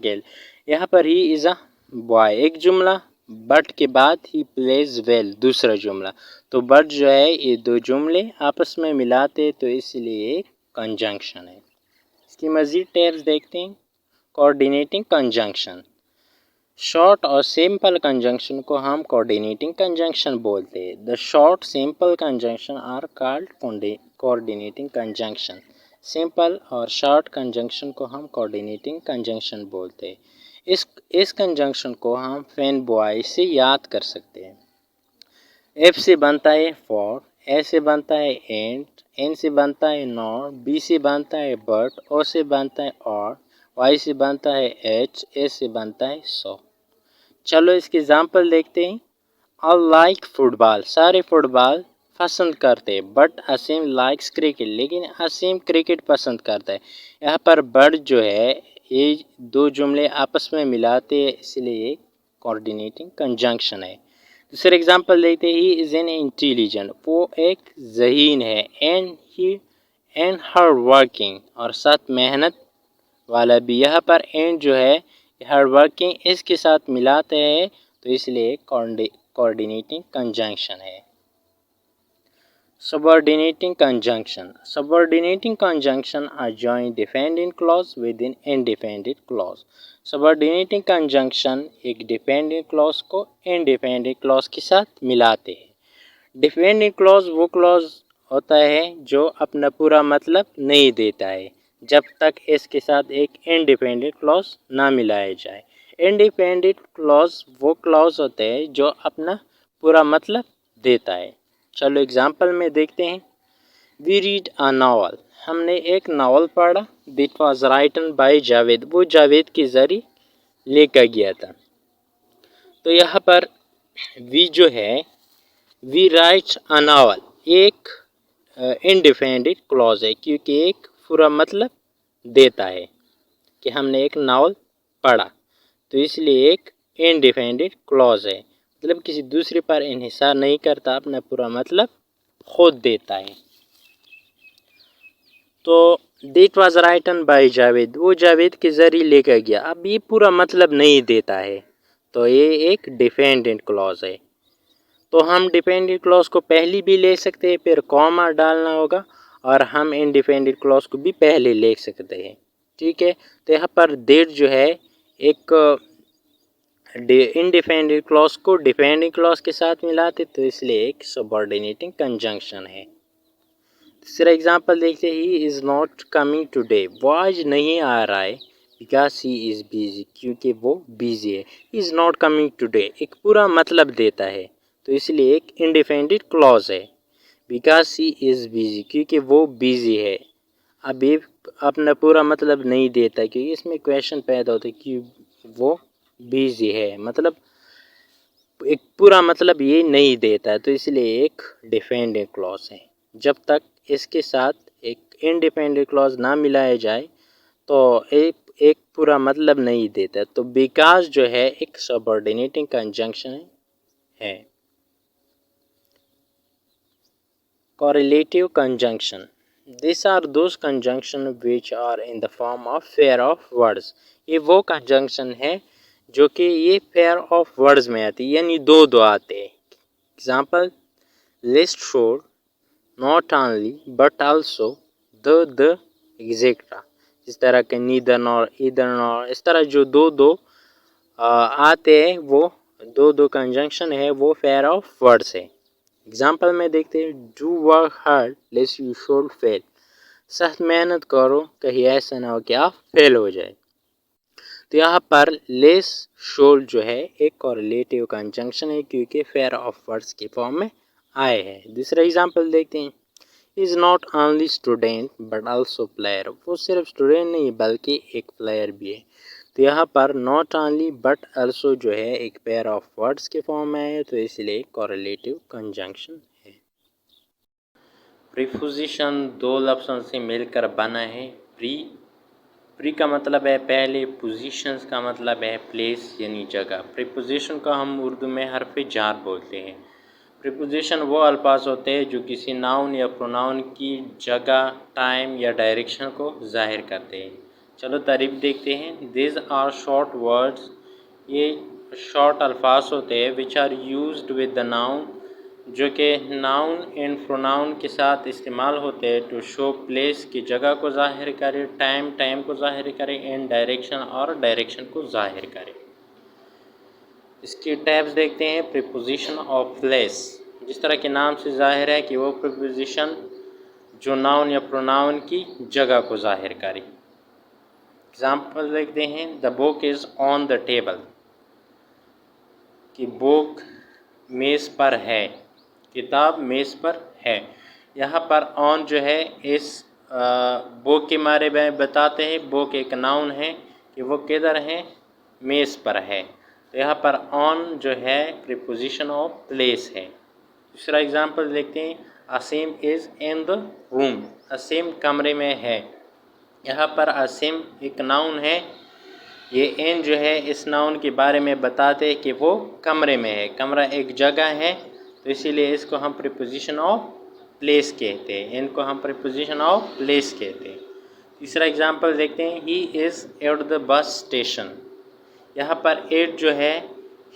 यहाँ पर ही इज़ अ बॉय एक जुमला, बट के बाद ही प्लेज वेल दूसरा जुमला। तो बट जो है ये दो जुमले आपस में मिलाते, तो इसलिए कंजंक्शन है। इसकी मज़ीद टेप्स देखते हैं। कोऑर्डिनेटिंग कंजंक्शन, शॉर्ट और सिंपल कंजंक्शन को हम कोऑर्डिनेटिंग कंजंक्शन बोलते हैं। The short simple conjunction are called coordinating conjunction. Simple और शॉर्ट कंजंक्शन को हम कोऑर्डिनेटिंग कंजंक्शन बोलते हैं। इस कंजंक्शन को हम फैन बॉय से याद कर सकते हैं। एफ से बनता है फॉर, ए से बनता है एंड, एन से बनता है नॉट, बी से बनता है बट, ओ से बनता है और, वाई से बनता है एच, ए से बनता है सो। चलो इसके एग्जाम्पल देखते हैं। ऑल लाइक फुटबॉल, सारे फुटबॉल पसंद करते हैं, बट असीम लाइक्स क्रिकेट, लेकिन असीम क्रिकेट पसंद करता है। यहाँ पर बट जो है ये दो जुमले आपस में मिलाते हैं, इसलिए कोऑर्डिनेटिंग कंजंक्शन है। दूसरे एग्जाम्पल देखते हैं, ही इज़ एन इंटेलिजेंट, वो एक ज़हीन है, एंड हार्ड वर्किंग, और साथ मेहनत वाला भी। यहाँ पर एंड जो है हार्ड वर्किंग इसके साथ मिलाते हैं, तो इसलिए कोऑर्डिनेटिंग कंजंक्शन है। Subordinating conjunction. Subordinating conjunction are joint dependent clause within independent clause. Subordinating conjunction एक dependent clause को independent clause के साथ मिलाते हैं। Dependent clause वो clause होता है जो अपना पूरा मतलब नहीं देता है जब तक इसके साथ एक independent clause ना मिलाया जाए। Independent clause वो clause होते हैं जो अपना पूरा मतलब देता है। चलो एग्जाम्पल में देखते हैं। वी रीड अ नावल, हमने एक नावल पढ़ा। That was written by Javed, वो जावेद के ज़रिए लिखा गया था। तो यहाँ पर वी जो है, वी राइट अ नावल एक इंडिपेंडेंट क्लॉज है क्योंकि एक पूरा मतलब देता है कि हमने एक नावल पढ़ा, तो इसलिए एक इंडिपेंडेंट क्लॉज है, मतलब किसी दूसरे पर इन्हिसार नहीं करता, अपना पूरा मतलब खुद देता है। तो that was written by Javed, वो जावेद के ज़रिए लिखा गया। अब ये पूरा मतलब नहीं देता है, तो ये एक डिपेंडेंट क्लॉज है। तो हम डिपेंडेंट क्लॉज को पहले भी ले सकते हैं, फिर कॉमा डालना होगा, और हम इंडिपेंडेंट क्लॉज को भी पहले ले सकते हैं। ठीक है, तो यहाँ पर दिट जो है एक इंडिपेंडेंट क्लॉज को डिपेंडेंट क्लॉज के साथ मिलाते, तो इसलिए एक सबऑर्डिनेटिंग कंजंक्शन है। दूसरा एग्जाम्पल देखते हैं। He is not coming today, वो आज नहीं आ रहा है, बिकॉज ही इज़ बिजी, क्योंकि वो बिजी है। He is not coming today एक पूरा मतलब देता है, तो इसलिए एक इंडिपेंडेंट क्लॉज है। बिकॉज ही इज़ बिजी, क्योंकि वो बिजी है। अब ये अपना पूरा मतलब नहीं देता, क्योंकि इसमें क्वेश्चन पैदा होता है कि वो बिजी है, मतलब एक पूरा मतलब ये नहीं देता है, तो इसलिए एक डिपेंडेंट क्लॉज है। जब तक इसके साथ एक इंडिपेंडेंट क्लॉज ना मिलाया जाए तो एक पूरा मतलब नहीं देता, तो बिकॉज जो है एक सबऑर्डिनेटिंग कंजंक्शन है। Correlative conjunction. These are those conjunctions which are in the form of pair of words. ये वो conjunction है जो कि ये pair of words में आती है, यानी दो दो आते हैं। Example, list showed not only but also the etc. इस तरह के neither nor either nor, इस तरह जो दो दो आते हैं वो दो दो conjunction है, वो pair of words है। एग्जाम्पल में देखते हैं। Do work hard लेस्ट you should fail, सख्त मेहनत करो कहीं ऐसा ना हो कि आप फेल हो जाए। तो यहाँ पर लेस शुड जो है एक कोरिलेटिव कंजंक्शन है, क्योंकि पेयर ऑफ वर्ड्स के फॉर्म में आए हैं। दूसरा एग्जाम्पल देखते हैं। Is not only student but also player, वो सिर्फ स्टूडेंट नहीं बल्कि एक प्लेयर भी है। तो यहाँ पर नॉट ओनली बट आल्सो जो है एक पेयर ऑफ वर्ड्स के फॉर्म में है, तो इसलिए कोरिलेटिव कंजंक्शन है। प्रीपोजिशन दो लफ्ज़ों से मिलकर बना है। प्री का मतलब है पहले, पोजीशंस का मतलब है प्लेस यानी जगह। प्रीपोजिशन को हम उर्दू में हर्फ जार बोलते हैं। प्रीपोजिशन वो अल्फाज होते हैं जो किसी नाउन या प्रोनाउन की जगह, टाइम या डायरेक्शन को जाहिर करते हैं। चलो तारीफ देखते हैं। दिस आर शॉर्ट वर्ड्स, ये शॉर्ट अल्फाज होते हैं which are used with the noun, जो कि नाउन एंड प्रोनाउन के साथ इस्तेमाल होते हैं टू शो प्लेस की जगह को ज़ाहिर करे, टाइम को ज़ाहिर करे, एंड डायरेक्शन और डायरेक्शन को ज़ाहिर करे। इसकी टाइप्स देखते हैं। प्रीपोजिशन ऑफ प्लेस, जिस तरह के नाम से ज़ाहिर है कि वो प्रीपोजिशन जो नाउन या प्रोनाउन की जगह को ज़ाहिर करे। एग्जाम्पल देखते हैं। The book is on the table, कि बुक मेज़ पर है, किताब मेज़ पर है। यहाँ पर ऑन जो है इस बुक के बारे में बताते हैं। बुक एक नाउन है कि वो किधर है, मेज़ पर है। तो यहाँ पर ऑन जो है प्रीपोजिशन ऑफ प्लेस है। दूसरा एग्जांपल देखते हैं। असीम इज़ इन द रूम, असीम कमरे में है। यहाँ पर असीम एक नाउन है, ये इन जो है इस नाउन के बारे में बताते हैं कि वो कमरे में है। कमरा एक जगह है, तो इसीलिए इसको हम प्रीपोजिशन ऑफ प्लेस कहते हैं, इनको हम प्रीपोजिशन ऑफ प्लेस कहते हैं। तीसरा एग्जांपल देखते हैं। He is at the bus station, यहाँ पर एट जो है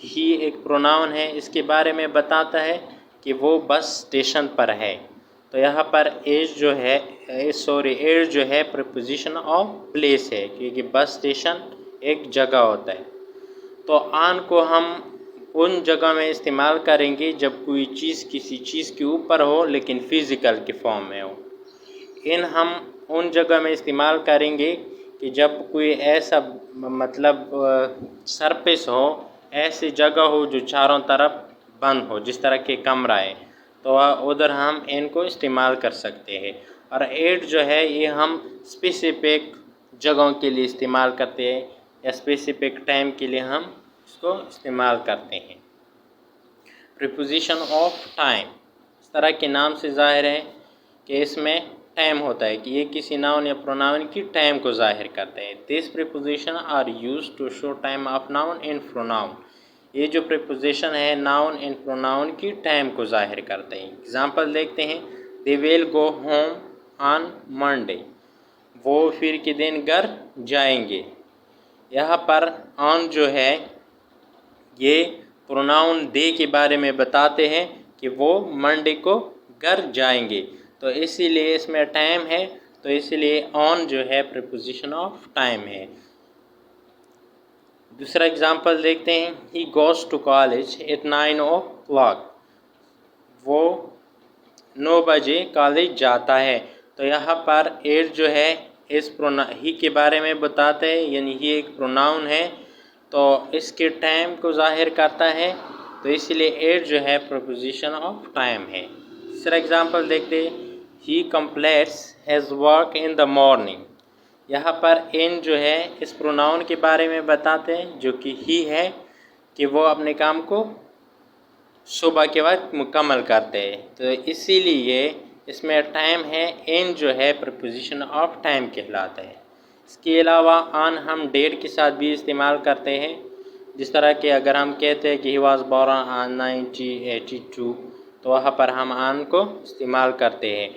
ही एक प्रोनाउन है, इसके बारे में बताता है कि वो बस स्टेशन पर है। तो यहाँ पर एज जो है प्रीपोजिशन ऑफ प्लेस है, क्योंकि बस स्टेशन एक जगह होता है। तो ऑन को हम उन जगह में इस्तेमाल करेंगे जब कोई चीज़ किसी चीज़ के ऊपर हो लेकिन फ़िज़िकल के फॉर्म में हो। इन हम उन जगह में इस्तेमाल करेंगे कि जब कोई ऐसा मतलब सरफेस हो, ऐसी जगह हो जो चारों तरफ बंद हो, जिस तरह के कमरा है, तो उधर हम इनको इस्तेमाल कर सकते हैं। और एट जो है ये हम स्पेसिफिक जगहों के लिए इस्तेमाल करते हैं या स्पेसिफिक टाइम के लिए हम इसको इस्तेमाल करते हैं। प्रीपोजिशन ऑफ टाइम, इस तरह के नाम से ज़ाहिर है कि इसमें टाइम होता है, कि ये किसी नाउन या प्रोनाउन की टाइम को ज़ाहिर करते हैं। This preposition are used to show time of noun in pronoun. ये जो प्रीपोजिशन है नाउन इन प्रोनाउन की टाइम को ज़ाहिर करते हैं। एग्जांपल देखते हैं। They will go home on Monday, वो फिर के दिन घर जाएंगे। यहाँ पर ऑन जो है ये प्रोनाउन दे के बारे में बताते हैं कि वो मंडे को घर जाएंगे, तो इसीलिए इसमें टाइम है, तो इसीलिए ऑन जो है प्रीपोजिशन ऑफ टाइम है। दूसरा एग्जांपल देखते हैं। He goes to college at 9 o'clock, वो 9 बजे कॉलेज जाता है। तो यहाँ पर एट जो है इस ही के बारे में बताते हैं, यानी ही एक प्रोनाउन है तो इसके टाइम को ज़ाहिर करता है, तो इसलिए एट जो है प्रीपोजिशन ऑफ टाइम है। तीसरा एग्जांपल देखते हैं। He completes his work in the morning, यहाँ पर इन जो है इस प्रोनाउन के बारे में बताते हैं जो कि ही है, कि वो अपने काम को सुबह के वक्त मुकम्मल करते हैं, तो इसीलिए इसमें टाइम है। इन जो है प्रीपोजिशन ऑफ टाइम कहलाता है। इसके अलावा ऑन हम डेट के साथ भी इस्तेमाल करते हैं, जिस तरह के अगर हम कहते हैं कि ही वॉज बोर्न ऑन 1982, तो वहाँ पर हम ऑन को इस्तेमाल करते हैं।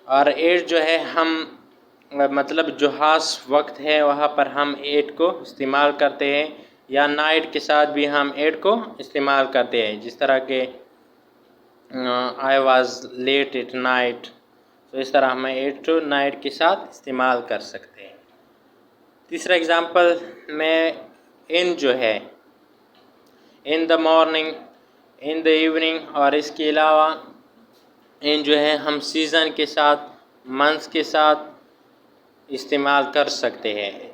और एट जो है हम मतलब जो ख़ास वक्त है वहाँ पर हम एट को इस्तेमाल करते हैं, या नाइट के साथ भी हम एट को इस्तेमाल करते हैं, जिस तरह के I was late at night, तो इस तरह हम एट टू नाइट के साथ इस्तेमाल कर सकते हैं। तीसरा एग्जांपल में इन जो है इन the morning, in the evening, और इसके अलावा इन जो है हम सीज़न के साथ, मंथ्स के साथ इस्तेमाल कर सकते हैं,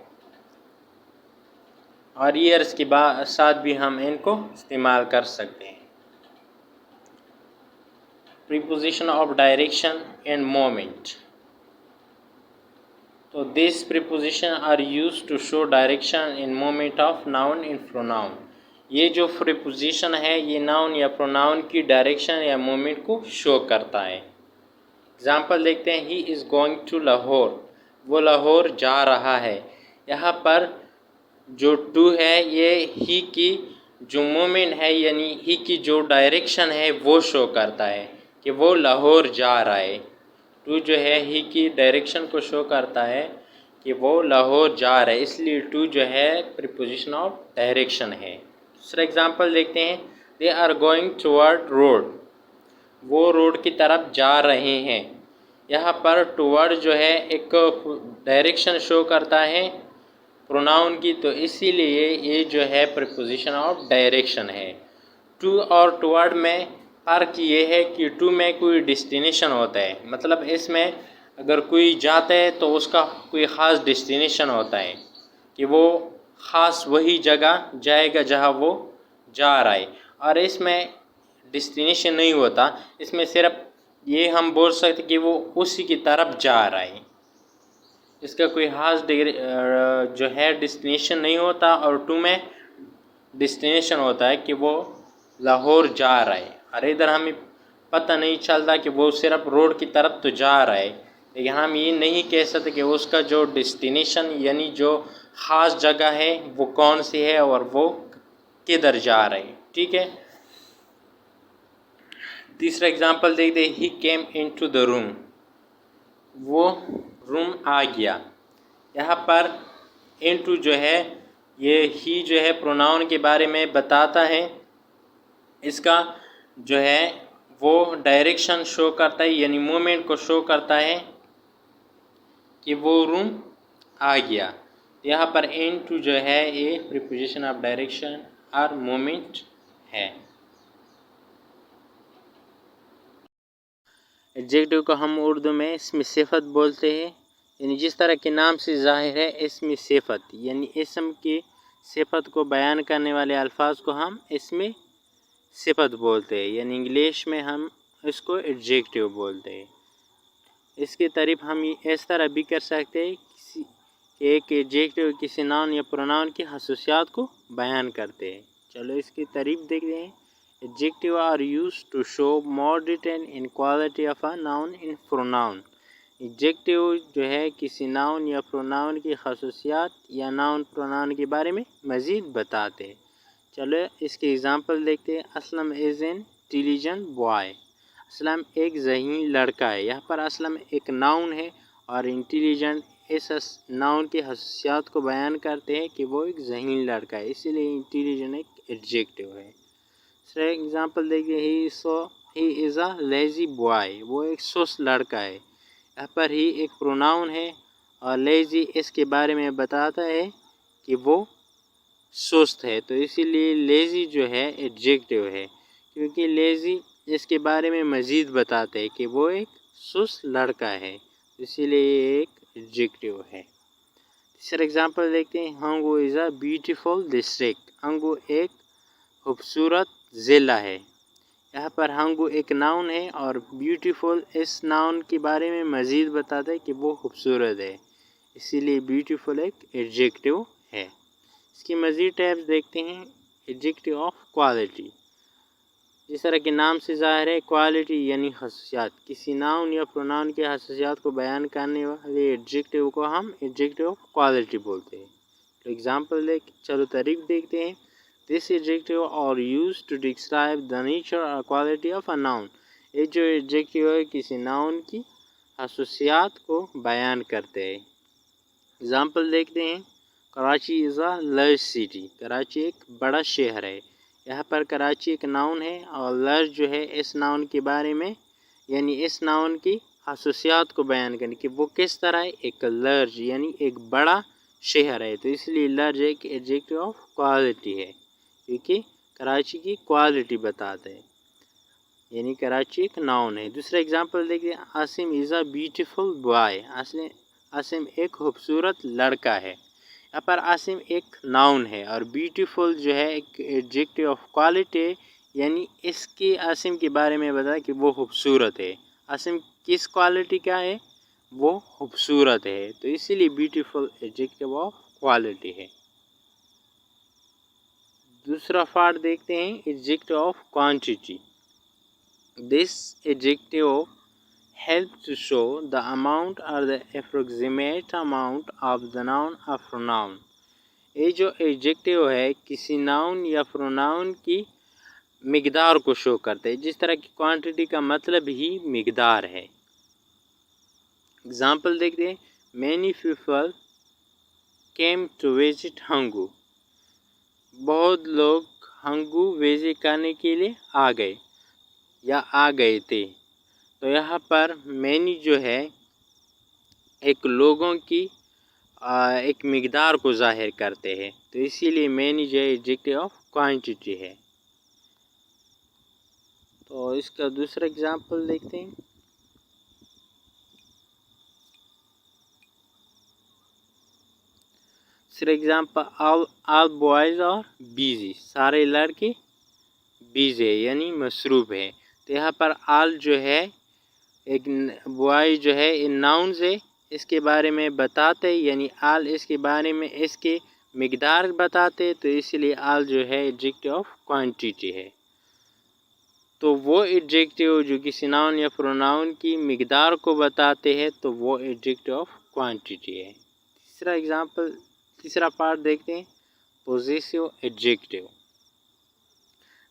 और ईयर्स के साथ भी हम इनको इस्तेमाल कर सकते हैं। Preposition of direction and moment, तो this preposition are used to show direction in moment of noun in pronoun. ये जो प्रीपोजिशन है ये नाउन या प्रोनाउन की डायरेक्शन या मोमेंट को शो करता है। एग्जाम्पल देखते हैं। He is going to Lahore, वो लाहौर जा रहा है। यहाँ पर जो टू है ये ही की जो मोमेंट है, यानी ही की जो डायरेक्शन है वो शो करता है कि वो लाहौर जा रहा है। टू जो है ही की डायरेक्शन को शो करता है कि वो लाहौर जा रहा है, इसलिए टू जो है प्रीपोजिशन ऑफ डायरेक्शन है। दूसरा एग्जांपल देखते हैं। They are going toward road, वो रोड की तरफ जा रहे हैं। यहाँ पर टुवर्ड जो है एक डायरेक्शन शो करता है प्रोनाउन की, तो इसीलिए ये जो है प्रीपोजिशन ऑफ डायरेक्शन है। टू और टुवर्ड में फ़र्क ये है कि टू में कोई डेस्टिनेशन होता है, मतलब इसमें अगर कोई जाता है तो उसका कोई ख़ास डेस्टिनेशन होता है कि वो ख़ास वही जगह जाएगा जहाँ वो जा रहा है, और इसमें डेस्टिनेशन नहीं होता। इसमें सिर्फ ये हम बोल सकते कि वो उसी की तरफ जा रहा है, इसका कोई ख़ास जो है डेस्टिनेशन नहीं होता। और टू में डेस्टिनेशन होता है कि वो लाहौर जा रहा है, और इधर हमें पता नहीं चलता कि वो सिर्फ रोड की तरफ तो जा रहा है, लेकिन हम ये नहीं कह सकते कि उसका जो डेस्टिनेशन यानी जो ख़ास जगह है वो कौन सी है और वो किधर जा रहा है। ठीक है। तीसरा एग्जांपल देखते हैं। ही केम इनटू द रूम, वो रूम आ गया। यहाँ पर इनटू जो है ये ही जो है प्रोनाउन के बारे में बताता है। इसका जो है वो डायरेक्शन शो करता है, यानी मूवमेंट को शो करता है कि वो रूम आ गया। यहाँ पर इनटू जो है ये प्रीपोजिशन ऑफ डायरेक्शन और मूवमेंट है। एडजेक्टिव को हम उर्दू में इसमें सिफत बोलते हैं, यानी जिस तरह के नाम से ज़ाहिर है इसमें सिफत, यानी इसम की सिफत को बयान करने वाले अल्फाज को हम इसमें सिफत बोलते हैं, यानी इंग्लिश में हम इसको एडजेक्टिव बोलते हैं। इसकी तारीफ हम इस तरह भी कर सकते हैं कि एक एडजेक्टिव किसी नाउन या प्रोनाउन की खसूसियात को बयान करते हैं। चलो इसकी तारीफ देखते हैं। Adjective are used to show more detail in quality of a noun in pronoun. Adjective जो है किसी नाउन या प्रोनाउन की खसूसियात या नाउन प्रोनाउन के बारे में मज़ीद बताते हैं। चलो इसके एग्ज़ाम्पल देखते हैं। Aslam is an intelligent boy. Aslam एक ज़हीन लड़का है। यहाँ पर असलम एक नाउन है और इंटेलिजेंट इस नाउन की खसूसियात को बयान करते हैं कि वो एक ज़हीन लड़का है, इसीलिए इंटेलिजेंट एक एडजेक्टिव है। दूसरा एग्जांपल देखिए, he is a lazy boy. वो एक सुस्त लड़का है। यहाँ पर ही एक प्रोनाउन है और लेज़ी इसके बारे में बताता है कि वो सुस्त है, तो इसीलिए लेज़ी जो है एडजेक्टिव है, क्योंकि लेज़ी इसके बारे में मज़ीद बताते हैं कि वो एक सुस्त लड़का है, इसीलिए ये एक एडजेक्टिव है। तीसरा एग्जांपल देखते हैं। Hangu is a beautiful district. Hangu एक खूबसूरत ज़िला है। यहाँ पर हंगू एक नाउन है और ब्यूटीफुल इस नाउन के बारे में मज़ीद बताता है कि वो खूबसूरत है, इसीलिए ब्यूटीफुल एक एडजेक्टिव है। इसकी मज़ीद टाइप्स देखते हैं। एडजेक्टिव ऑफ क्वालिटी, जिस तरह के नाम से ज़ाहिर है, क्वालिटी यानी खसूसियात, किसी नाउन या प्रोनाउन की खसूसियात को बयान करने वाले एडजेक्टिव को हम एडजेक्टिव ऑफ क्वालिटी बोलते हैं। तो एग्जांपल चलो तारीफ देखते हैं। This adjective are used to describe the nature or quality of a noun. ये जो एडजेक्टिव है किसी नाउन की खसूसियात को बयान करते हैं। एग्जांपल देखते हैं। Karachi is a large city. Karachi एक बड़ा शहर है। यहाँ पर कराची एक नाउन है और लार्ज जो है इस नाउन के बारे में, यानी इस नाउन की खसूसियात को बयान करने कि वो किस तरह है, एक लार्ज यानी एक बड़ा शहर है, तो इसलिए लार्ज एक एडजेक्टिव ऑफ क्वालिटी है, क्योंकि कराची की क्वालिटी बताते हैं, यानी कराची एक नाउन है। दूसरा एग्जांपल देखिए। Asim is a beautiful boy. Asim एक खूबसूरत लड़का है। यहाँ पर आसिम एक नाउन है और ब्यूटीफुल जो है एक एडजेक्टिव ऑफ क्वालिटी, यानी इसकी आसिम के बारे में बताया कि वो खूबसूरत है। आसिम किस क्वालिटी का है, वो खूबसूरत है, तो इसीलिए ब्यूटीफुल एडजेक्टिव ऑफ क्वालिटी है। दूसरा पार्ट देखते हैं। Adjective of quantity. This adjective help to show the amount or the approximate amount of the noun or pronoun। ये जो एडजेक्टिव है किसी नाउन या प्रोनाउन की मिकदार को शो करते हैं, जिस तरह की क्वांटिटी का मतलब ही मिकदार है। एग्जांपल देखते हैं। Many people came to visit Hangu. बहुत लोग हंगू विजिट करने के लिए आ गए या आ गए थे, तो यहाँ पर मैनी जो है एक लोगों की एक मिकदार को ज़ाहिर करते हैं, तो इसीलिए मैनी जो है एडजेक्टिव ऑफ क्वांटिटी है। तो इसका दूसरा एग्जांपल देखते हैं। दूसरा example, all boys are busy. सारे लड़के बिजी है यानी मसरूफ़ है, तो यहाँ पर ऑल जो है एक बॉय जो है इन नाउन से इसके बारे में बताते, यानी आल इसके बारे में इसके मिकदार बताते, तो इसलिए आल जो है एडजेक्टिव ऑफ क्वांटिटी है। तो वो एडजेक्टिव जो किसी नाउन या प्रोनाउन की मिकदार को बताते हैं, तो वो एडजेक्टिव ऑफ क्वांटिटी है। तीसरा एग्जांपल, तीसरा पार्ट देखते हैं। Possessive adjective.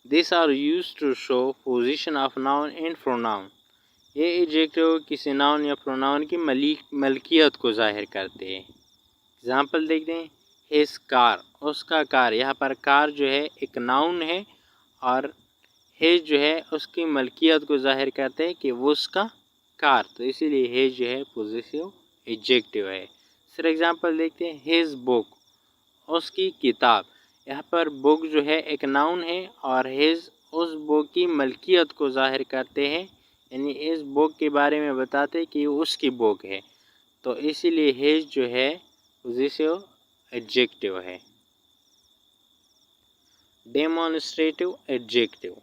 This are used to show position of noun and pronoun. ये एडजेक्टिव किसी नाउन या प्रोनाउन की मलकियत को ज़ाहिर करते हैं। एग्जांपल देखते हैं। हिज कार, उसका कार। यहाँ पर कार जो है एक नाउन है और हैज़ जो है उसकी मलकियत को ज़ाहिर करते हैं कि वो उसका कार, तो इसीलिए हैज़ जो है पॉजेसिव एडजेक्टिव है। फॉर एग्जांपल देखते हैं हिज बुक, उसकी किताब। यहाँ पर बुक जो है एक नाउन है और हिज उस बुक की मलकियत को ज़ाहिर करते हैं, यानी इस बुक के बारे में बताते हैं कि उसकी बुक है, तो इसीलिए हिज जो है पॉजेसिव एडजेक्टिव है। Demonstrative adjective.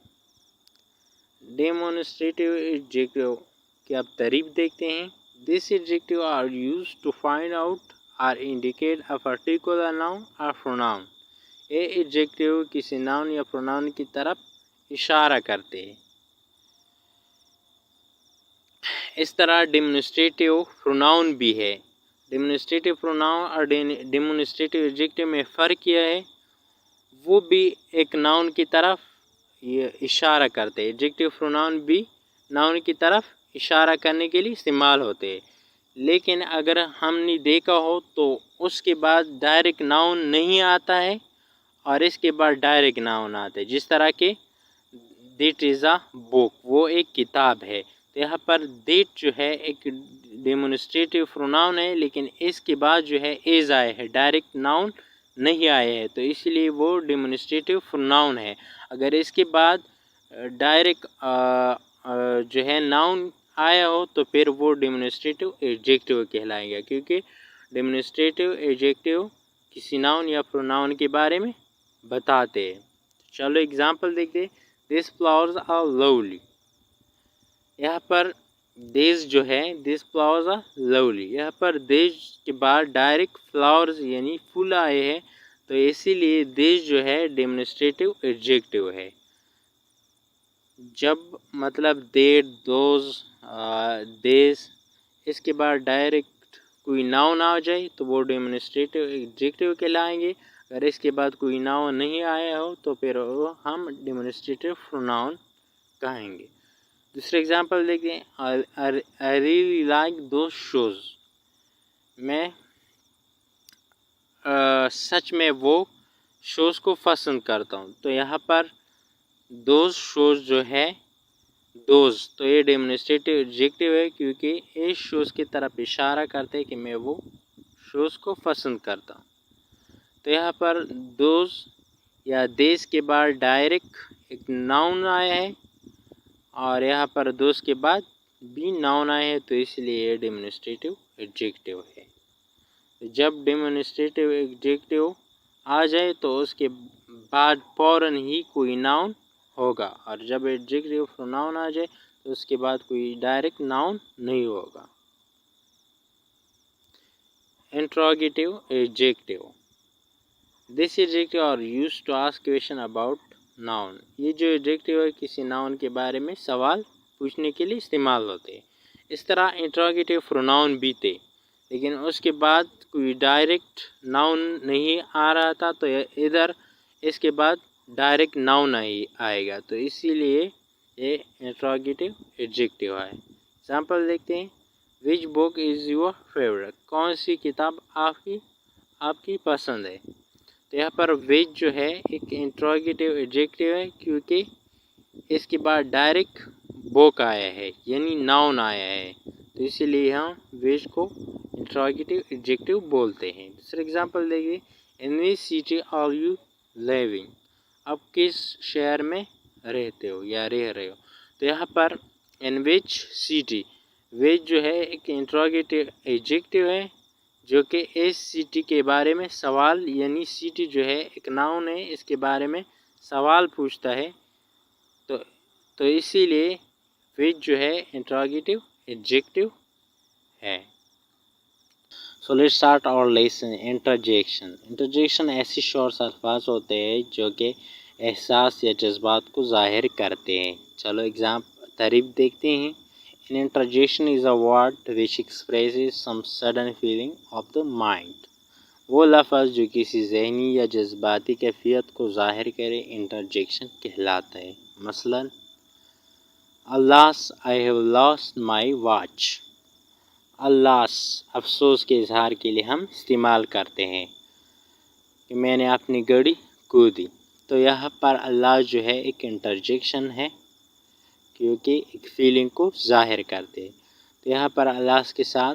डेमोन्स्ट्रेटिव एडजेक्टिव की आप तारीफ देखते हैं। This adjective are use to find out or indicate a particular noun or pronoun. ये एडजेक्टिव किसी नाउन या प्रोनाउन की तरफ इशारा करते हैं। इस तरह डेमोन्स्ट्रेटिव प्रोनाउन भी है। डेमोन्स्ट्रेटिव प्रोनाउन और डेमोन्स्ट्रेटिव एडजेक्टिव में फ़र्क यह है, वो भी एक नाउन की तरफ ये इशारा करते हैं। एडजेक्टिव प्रोनाउन भी नाउन की तरफ इशारा करने के लिए इस्तेमाल होते हैं, लेकिन अगर हमने देखा हो तो उसके बाद डायरेक्ट नाउन नहीं आता है और इसके बाद डायरेक्ट नाउन आता है। जिस तरह के दिट इज़ अ बुक, वो एक किताब है, तो यहाँ पर दिट जो है एक डेमोन्स्ट्रेटिव प्रोनाउन है, लेकिन इसके बाद जो है इज़ आए है, डायरेक्ट नाउन नहीं आए हैं, तो इसलिए वो डेमोन्स्ट्रेटिव प्रोनाउन है। अगर इसके बाद डायरेक्ट जो है नाउन आया हो तो फिर वो डेमोन्स्ट्रेटिव एडजेक्टिव कहलाएगा, क्योंकि डेमोन्स्ट्रेटिव एडजेक्टिव किसी नाउन या प्रोनाउन के बारे में बताते हैं। चलो एग्जांपल देखते हैं। This flowers are lovely. यहाँ पर दिस जो है, दिस फ्लावर्स आर लवली, यहाँ पर दिस के बाद डायरेक्ट फ्लावर्स यानी फूल आए हैं, तो इसीलिए दिस जो है डेमोन्स्ट्रेटिव एडजेक्टिव है। जब मतलब देट, दोज, दिस, इसके बाद डायरेक्ट कोई नाउन आ जाए तो वो डेमोन्स्ट्रेटिव एडजेक्टिव कहलाएंगे। अगर इसके बाद कोई नाउन नहीं आया हो तो फिर वो हम डेमोन्स्ट्रेटिव प्रोनाउन कहेंगे। दूसरा एग्जांपल देखते हैं। I really like those shows. मैं सच में वो शोज़ को पसंद करता हूँ, तो यहाँ पर दोज शोज़ जो है, दोज, तो ये डेमोन्स्ट्रेटिव एडजेक्टिव है, क्योंकि इस शोज़ की तरफ इशारा करते हैं कि मैं वो शोज़ को पसंद करता हूँ। तो यहाँ पर दोज या देश के बाद डायरेक्ट एक नाउन आया है और यहाँ पर दोज के बाद भी नाउन आए हैं, तो इसलिए ये डेमोन्स्ट्रेटिव एडजेक्टिव है। जब डेमोन्स्ट्रेटिव एडजेक्टिव आ जाए तो उसके बाद फ़ौरन ही कोई नाउन होगा, और जब एडजेक्टिव प्रोनाउन आ जाए तो उसके बाद कोई डायरेक्ट नाउन नहीं होगा। Interrogative adjective. This adjective are used to ask question about noun. ये जो एडजेक्टिव है किसी नाउन के बारे में सवाल पूछने के लिए इस्तेमाल होते हैं। इस तरह इंट्रोगेटिव प्रोनाउन भी थे, लेकिन उसके बाद कोई डायरेक्ट नाउन नहीं आ रहा था, तो इधर इसके बाद डायरेक्ट नाउन आएगा, तो इसीलिए ये इंट्रोगेटिव एडजेक्टिव है। एग्जांपल देखते हैं। Which book is your favourite. कौन सी किताब आपकी पसंद है। तो यहाँ पर विच जो है एक इंट्रोगेटिव एडजेक्टिव है, क्योंकि इसके बाद डायरेक्ट बुक आया है यानी नाउन आया है, तो इसीलिए हम विच को इंट्रोगेटिव एडजेक्टिव बोलते हैं। दूसरा एग्जांपल देखिए। In which city are you living. आप किस शहर में रहते हो या रह रहे हो। तो यहाँ पर इन विच सिटी, विच जो है एक इंट्रोगेटिव एडजेक्टिव है, जो कि इस सिटी के बारे में सवाल, यानी सिटी जो है एक नाउन है, इसके बारे में सवाल पूछता है, तो इसीलिए विच जो है इंट्रोगेटिव एडजेक्टिव है। So let's start our lesson. Interjection. Interjection ऐसे शॉर्ट अल्फाज होते हैं जो कि एहसास या जज्बात को जाहिर करते हैं। चलो तारीफ देखते हैं। An interjection is a word which expresses some sudden feeling of the mind. वो लफ्ज़ जो किसी ज़हनी या जज्बाती कैफियत को ज़ाहिर करे इंटरजेक्शन कहलाता है। मसलन alas I have lost my watch. Alas अफसोस के इजहार के लिए हम इस्तेमाल करते हैं कि मैंने अपनी घड़ी खो दी। तो यहाँ पर अल्लाह जो है एक इंटरजेक्शन है, क्योंकि एक फीलिंग को ज़ाहिर करते हैं। तो यहाँ पर अल्लाह के साथ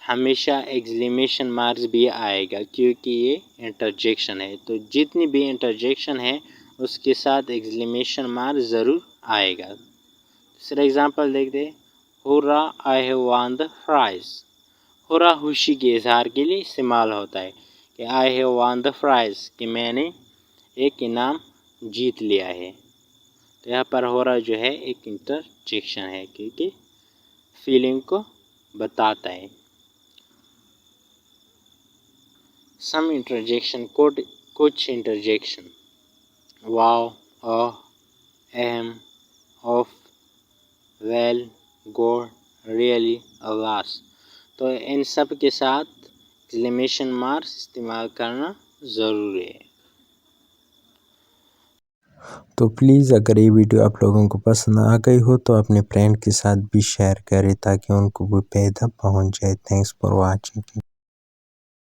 हमेशा एक्सक्लेमेशन मार्क्स भी आएगा, क्योंकि ये इंटरजेक्शन है। तो जितनी भी इंटरजेक्शन है उसके साथ एक्सक्लेमेशन मार्क ज़रूर आएगा। दूसरा एग्जांपल देखते हैं, hurrah I have won the prize. Hurrah खुशी के इजहार के लिए इस्तेमाल होता है कि I have won the prize, कि मैंने एक इनाम जीत लिया है। तो यहाँ पर हुर्रा जो है एक इंटरजेक्शन है, क्योंकि फीलिंग को बताता है। सम इंटरजेक्शन, कुछ इंटरजेक्शन, वाओ, ओह, अहम, of, well, good, really, alas. तो इन सब के साथ एक्सक्लेमेशन मार्क्स इस्तेमाल करना ज़रूरी है। तो प्लीज़ अगर ये वीडियो आप लोगों को पसंद आ गई हो तो अपने फ्रेंड के साथ भी शेयर करें ताकि उनको भी फ़ायदा पहुंच जाए। Thanks for watching.